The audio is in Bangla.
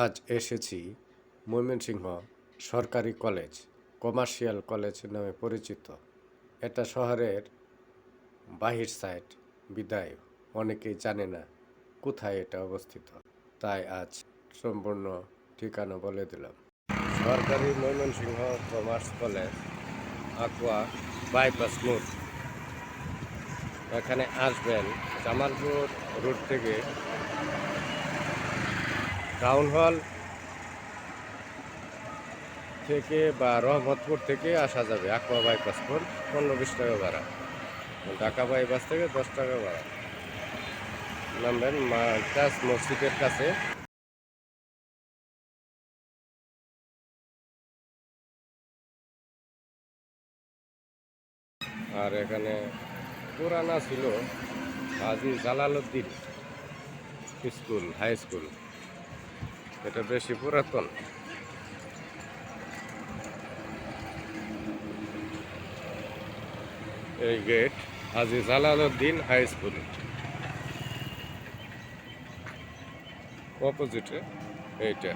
আজ এসেছি ময়মনসিংহ সরকারি কলেজ, কমার্শিয়াল কলেজ নামে পরিচিত। এটা শহরের বাহির সাইড বিদায় অনেকেই জানে না কোথায় এটা অবস্থিত, তাই আজ সম্পূর্ণ ঠিকানা বলে দিলাম। সরকারি Mymensingh commerce college, Aqua bypass মোড়। এখানে আসবেন জামালপুর রোড থেকে টাউন হল থেকে বা রহমতপুর থেকে আসা যাবে। আকুয়া বাইপাস মোড় 15-20 টাকা ভাড়া, ঢাকা বাইপাস থেকে 10 টাকা ভাড়া। নামবেন মাদ্রাজ মসজিদের কাছে। আর এখানে পুরানা ছিল হাজী জালালউদ্দিন স্কুল, হাই স্কুল। এটা বেশি পুরাতন। এই গেট হাজী জালালউদ্দিন হাই স্কুল, অপোজিটে এইটা।